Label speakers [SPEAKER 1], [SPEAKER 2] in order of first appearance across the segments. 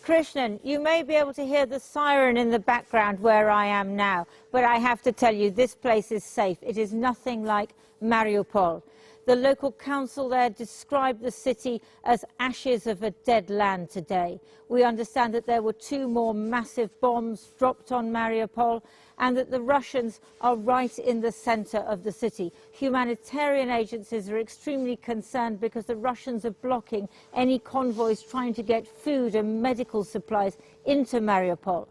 [SPEAKER 1] Krishnan, you may be able to hear the siren in the background where I am now, but I have to tell you, this place is safe. It is nothing like Mariupol. The local council there described the city as ashes of a dead land today. We understand that there were 2 more massive bombs dropped on Mariupol and that the Russians are right in the center of the city. Humanitarian agencies are extremely concerned because the Russians are blocking any convoys trying to get food and medical supplies into Mariupol.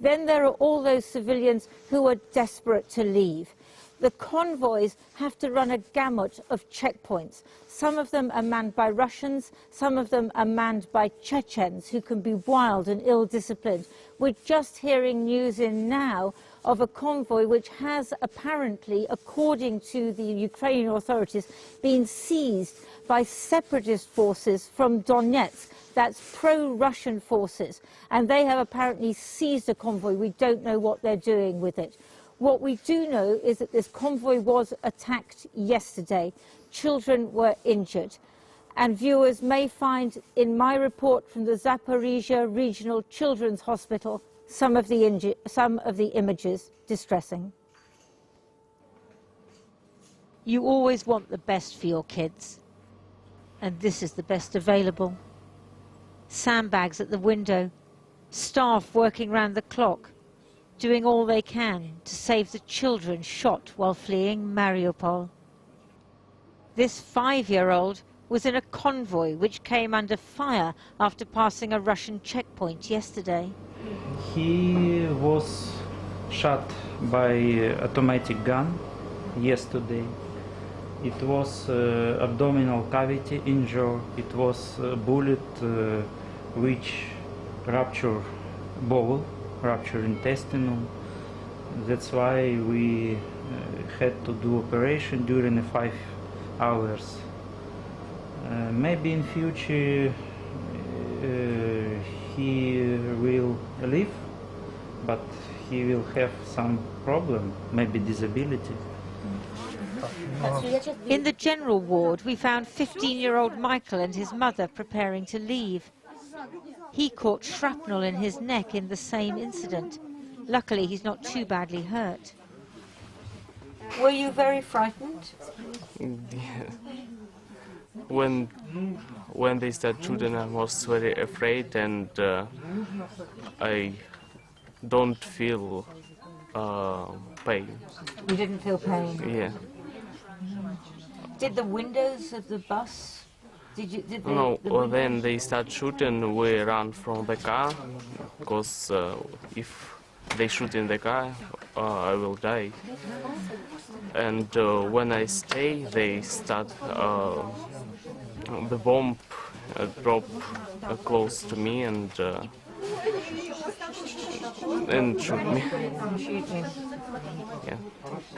[SPEAKER 1] Then there are all those civilians who are desperate to leave. The convoys have to run a gamut of checkpoints. Some of them are manned by Russians, some of them are manned by Chechens who can be wild and ill-disciplined. We're just hearing news in now of a convoy which has apparently, according to the Ukrainian authorities, been seized by separatist forces from Donetsk. That's pro-Russian forces. And they have apparently seized a convoy. We don't know what they're doing with it. What we do know is that this convoy was attacked yesterday. Children were injured. And viewers may find in my report from the Zaporizhzhia Regional Children's Hospital some of the images distressing. You always want the best for your kids. And this is the best available. Sandbags at the window. Staff working round the clock, doing all they can to save the children shot while fleeing Mariupol. This 5-year-old was in a convoy which came under fire after passing a Russian checkpoint yesterday.
[SPEAKER 2] He was shot by automatic gun yesterday. It was abdominal cavity injury. It was a bullet which ruptured bowel, rupture intestinal. That's why we had to do operation during the 5 hours. Maybe in future he will live, but he will have some problem, maybe disability.
[SPEAKER 1] In the general ward, we found 15-year-old Michael and his mother preparing to leave. He caught shrapnel in his neck in the same incident. Luckily, he's not too badly hurt. Were you very frightened?
[SPEAKER 3] Yeah. When they started shooting, I was very afraid, and I don't feel pain.
[SPEAKER 1] You didn't feel pain?
[SPEAKER 3] Yeah.
[SPEAKER 1] Did the windows of the bus?
[SPEAKER 3] No, when they start shooting, we run from the car, because if they shoot in the car, I will die. And when I stay, they start, the bomb drop close to me and shoot me. Yeah.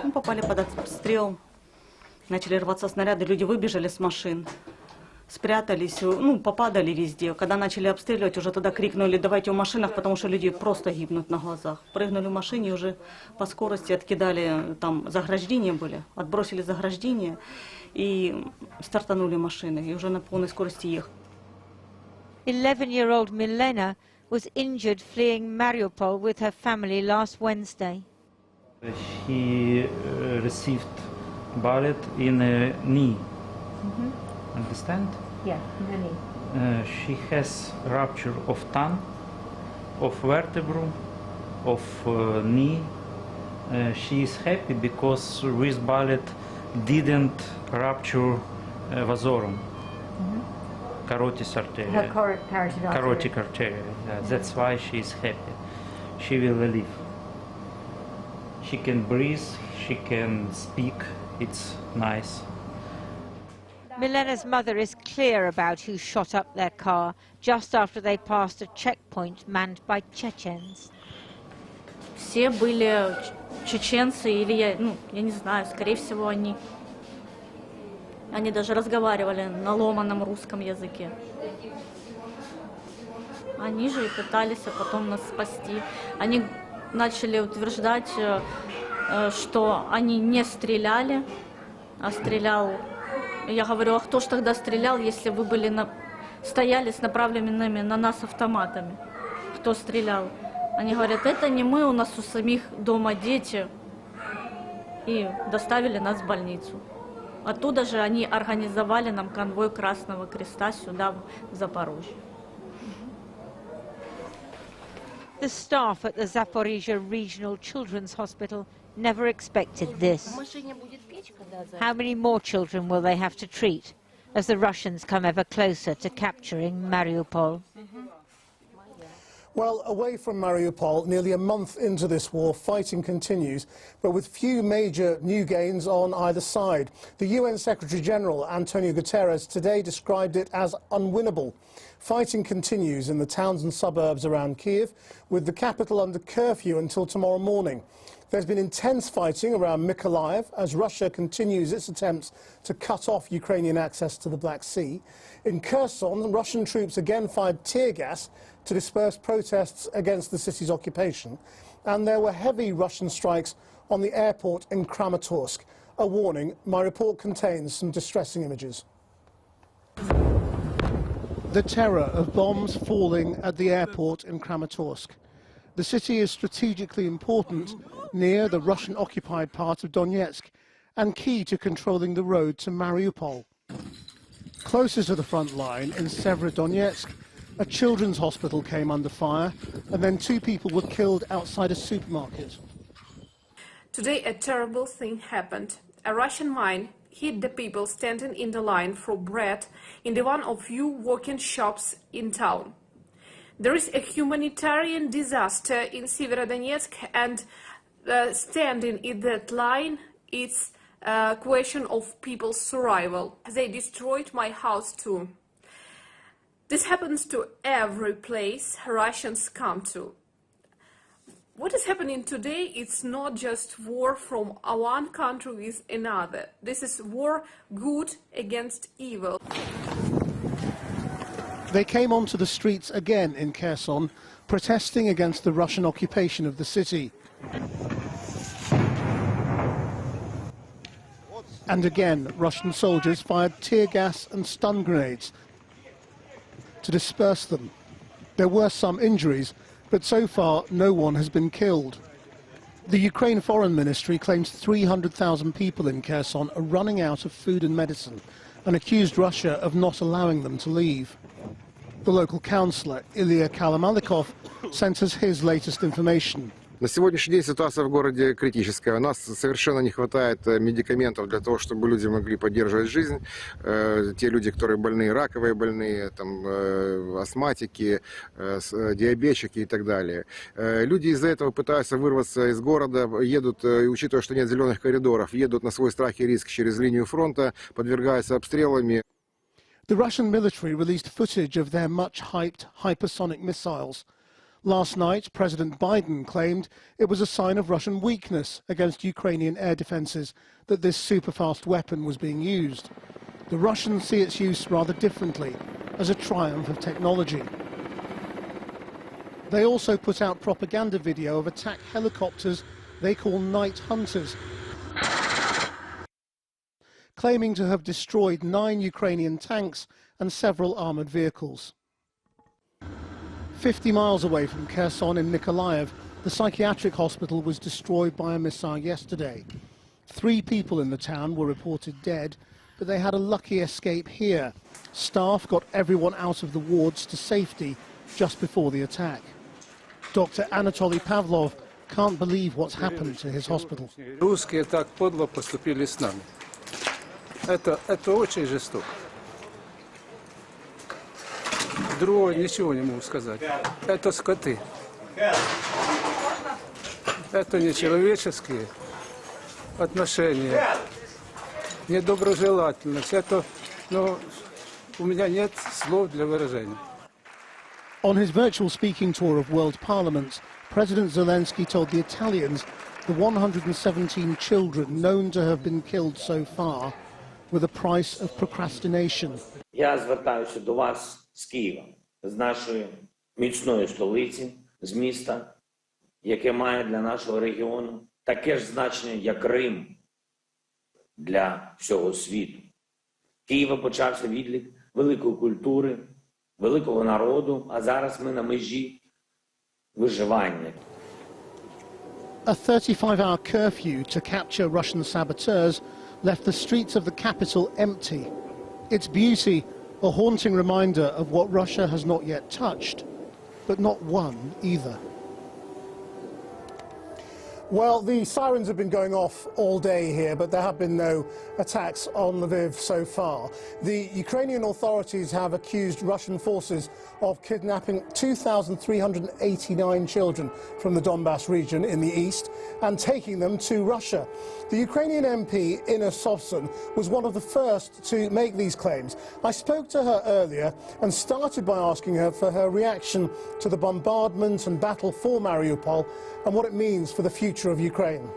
[SPEAKER 4] Мы попали под обстрел, начали рваться снаряды, люди выбежали с машин. Спрятались, ну, попадали везде. Когда начали обстреливать, уже тогда крикнули: давайте в машинах, потому что люди просто гибнут на глазах. Прыгнули в машине и уже по скорости откидали, там заграждения были, отбросили заграждения и стартанули машины, и уже на полной скорости ехали.
[SPEAKER 1] 11-year-old Milena was injured fleeing Mariupol with her family last Wednesday.
[SPEAKER 2] He received bullet in a knee. Understand?
[SPEAKER 1] Yeah, in the knee.
[SPEAKER 2] She has rupture of tongue, of vertebra, of knee. She is happy because with bullet didn't rupture vasorum, carotid artery.
[SPEAKER 1] Her carotid artery.
[SPEAKER 2] Carotid artery. That's why she is happy. She will live. She can breathe. She can speak. It's nice.
[SPEAKER 1] Milena's mother is clear about who shot up their car just after they passed a checkpoint manned by Chechens.
[SPEAKER 5] Все были чеченцы или я не знаю, скорее всего они. Они даже разговаривали на ломаном русском языке. Они же и пытались потом нас спасти. Они начали утверждать, что они не стреляли, а стрелял. Я говорю: а кто ж тогда стрелял, если вы были стояли с направленными на нас автоматами? кто стрелял. Они говорят, это не мы, у нас у самих дома дети. И доставили нас в больницу. Оттуда же они организовали нам конвой Красного Креста сюда, в Запорожье.
[SPEAKER 1] The staff at the Zaporizhzhia Regional Children's Hospital never expected this. How many more children will they have to treat as the Russians come ever closer to capturing Mariupol?
[SPEAKER 6] Well, away from Mariupol, nearly a month into this war, fighting continues, but with few major new gains on either side. The UN Secretary-General, Antonio Guterres, today described it as unwinnable. Fighting continues in the towns and suburbs around Kyiv, with the capital under curfew until tomorrow morning. There's been intense fighting around Mykolaiv as Russia continues its attempts to cut off Ukrainian access to the Black Sea. In Kherson, Russian troops again fired tear gas to disperse protests against the city's occupation. And there were heavy Russian strikes on the airport in Kramatorsk. A warning, my report contains some distressing images. The terror of bombs falling at the airport in Kramatorsk. The city is strategically important near the Russian-occupied part of Donetsk and key to controlling the road to Mariupol. Closer to the front line in Severodonetsk, a children's hospital came under fire and then 2 people were killed outside a supermarket.
[SPEAKER 7] Today a terrible thing happened. A Russian mine hit the people standing in the line for bread in the one of few walk-in shops in town. There is a humanitarian disaster in Severodonetsk, and standing in that line, it's a question of people's survival. They destroyed my house too. This happens to every place Russians come to. What is happening today, it's not just war from one country with another. This is war good against evil.
[SPEAKER 6] They came onto the streets again in Kherson, protesting against the Russian occupation of the city. And again, Russian soldiers fired tear gas and stun grenades to disperse them. There were some injuries, but so far no one has been killed. The Ukraine Foreign Ministry claims 300,000 people in Kherson are running out of food and medicine and accused Russia of not allowing them to leave. The local councillor, Ilya Kalamalikov, sent us his latest information.
[SPEAKER 8] На сегодняшний день ситуация в городе критическая. У нас совершенно не хватает медикаментов для того, чтобы люди могли поддерживать жизнь. Те люди, которые больные, раковые больные, там, астматики, диабетчики и так далее. Люди из-за этого пытаются вырваться из города, едут, и учитывая, что нет зеленых коридоров, едут на свой страх и риск через линию фронта, подвергаются обстрелами.
[SPEAKER 6] The Russian military released footage of their much-hyped hypersonic missiles. Last night, President Biden claimed it was a sign of Russian weakness against Ukrainian air defences that this super-fast weapon was being used. The Russians see its use rather differently, as a triumph of technology. They also put out propaganda video of attack helicopters they call night hunters, claiming to have destroyed 9 Ukrainian tanks and several armoured vehicles. 50 miles away from Kherson in Mykolaiv, the psychiatric hospital was destroyed by a missile yesterday. 3 people in the town were reported dead, but they had a lucky escape here. Staff got everyone out of the wards to safety just before the attack. Dr. Anatoly Pavlov can't believe what's happened to his hospital.
[SPEAKER 9] Русские так подло поступили с нами. Это очень жестоко. Другого ничего не могу сказать. Это скоты. Это нечеловеческие отношения, недоброжелательность. Это, у меня нет слов для выражения.
[SPEAKER 6] On his virtual speaking tour of World Parliaments, President Zelenskyy told the Italians the 117 children known to have been killed so far were the price of procrastination.
[SPEAKER 10] Я звертаюся до вас з Києва, з нашої міцної столиці, з міста, яке має для нашого регіону таке ж значення, як Рим для всього світу. Києва почався відлік великої культури, великого народу, а зараз ми на межі виживання.
[SPEAKER 6] A 35-hour curfew to capture Russian saboteurs left the streets of the capital empty. Its beauty, a haunting reminder of what Russia has not yet touched, but not won either. Well, the sirens have been going off all day here, but there have been no attacks on Lviv so far. The Ukrainian authorities have accused Russian forces of kidnapping 2,389 children from the Donbass region in the east and taking them to Russia. The Ukrainian MP, Inna Sovsun, was one of the first to make these claims. I spoke to her earlier and started by asking her for her reaction to the bombardment and battle for Mariupol and what it means for the future of Ukraine.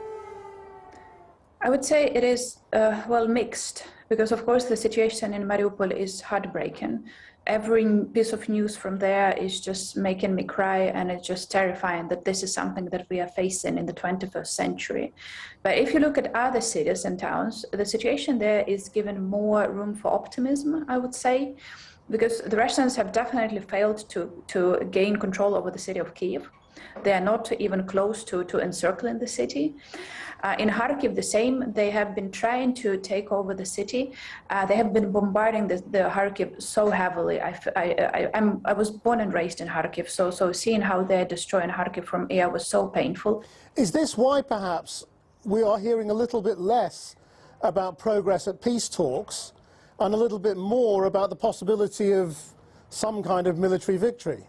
[SPEAKER 11] I would say it is, well, mixed, because of course the situation in Mariupol is heartbreaking. Every piece of news from there is just making me cry, and it's just terrifying that this is something that we are facing in the 21st century. But if you look at other cities and towns, the situation there is given more room for optimism, I would say, because the Russians have definitely failed to gain control over the city of Kyiv. They are not even close to encircling the city. In Kharkiv, the same. They have been trying to take over the city. They have been bombarding the Kharkiv so heavily. I was born and raised in Kharkiv, so seeing how they're destroying Kharkiv from air was so painful.
[SPEAKER 6] Is this why perhaps we are hearing a little bit less about progress at peace talks and a little bit more about the possibility of some kind of military victory?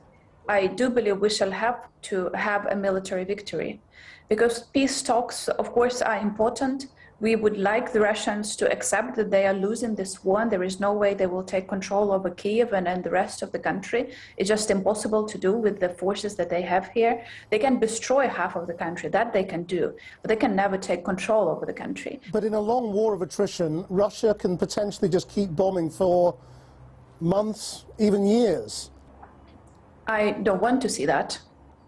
[SPEAKER 11] I do believe we shall have to have a military victory, because peace talks, of course, are important. We would like the Russians to accept that they are losing this war, and there is no way they will take control over Kyiv and the rest of the country. It's just impossible to do with the forces that they have here. They can destroy half of the country, that they can do, but they can never take control over the country.
[SPEAKER 6] But in a long war of attrition, Russia can potentially just keep bombing for months, even years.
[SPEAKER 11] I don't want to see that,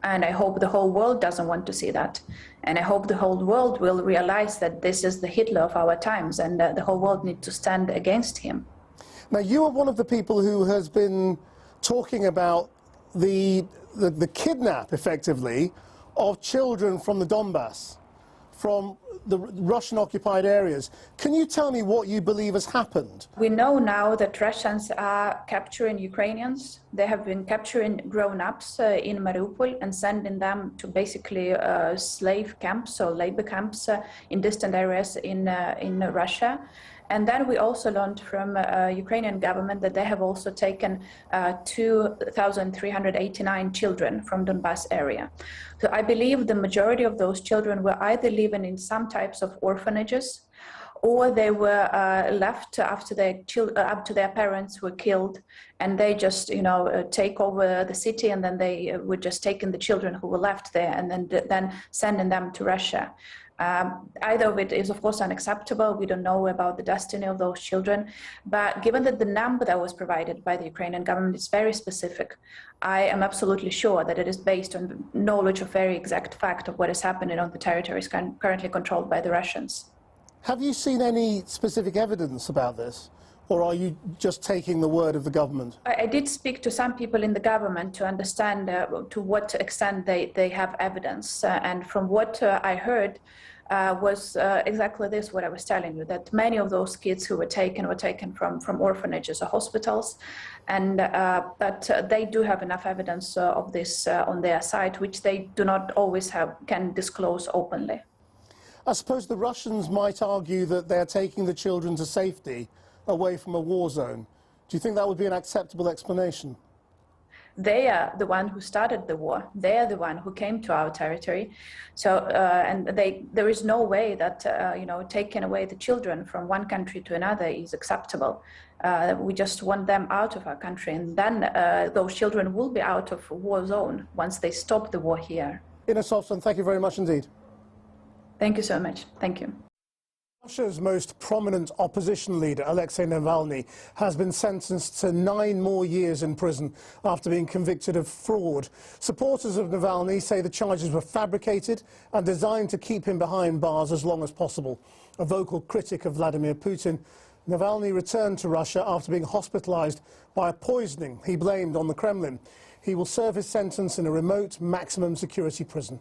[SPEAKER 11] and I hope the whole world doesn't want to see that. And I hope the whole world will realize that this is the Hitler of our times, and the whole world needs to stand against him.
[SPEAKER 6] Now, you are one of the people who has been talking about the kidnap, effectively, of children from the Donbass, from the Russian-occupied areas. Can you tell me what you believe has happened?
[SPEAKER 11] We know now that Russians are capturing Ukrainians. They have been capturing grown-ups in Mariupol and sending them to basically slave camps or labor camps in distant areas in Russia. And then we also learned from Ukrainian government that they have also taken 2,389 children from Donbass area. So I believe the majority of those children were either living in some types of orphanages, or they were left after their parents were killed, and they just, take over the city, and then they were just taking the children who were left there and then sending them to Russia. Either of it is, of course, unacceptable. We don't know about the destiny of those children. But given that the number that was provided by the Ukrainian government is very specific, I am absolutely sure that it is based on knowledge of very exact fact of what is happening on the territories currently controlled by the Russians.
[SPEAKER 6] Have you seen any specific evidence about this? Or are you just taking the word of the government?
[SPEAKER 11] I did speak to some people in the government to understand to what extent they have evidence. And from what I heard was exactly this, what I was telling you, that many of those kids who were taken from orphanages or hospitals. And but they do have enough evidence of this on their side, which they do not always can disclose openly.
[SPEAKER 6] I suppose the Russians might argue that they're taking the children to safety away from a war zone. Do you think that would be an acceptable explanation?
[SPEAKER 11] They are the one who started the war. They are the one who came to our territory. So, and there is no way that, taking away the children from one country to another is acceptable. We just want them out of our country, and then those children will be out of war zone once they stop the war here.
[SPEAKER 6] Inna Sovsun, thank you very much indeed.
[SPEAKER 11] Thank you so much. Thank you.
[SPEAKER 6] Russia's most prominent opposition leader, Alexei Navalny, has been sentenced to 9 more years in prison after being convicted of fraud. Supporters of Navalny say the charges were fabricated and designed to keep him behind bars as long as possible. A vocal critic of Vladimir Putin, Navalny returned to Russia after being hospitalized by a poisoning he blamed on the Kremlin. He will serve his sentence in a remote maximum security prison.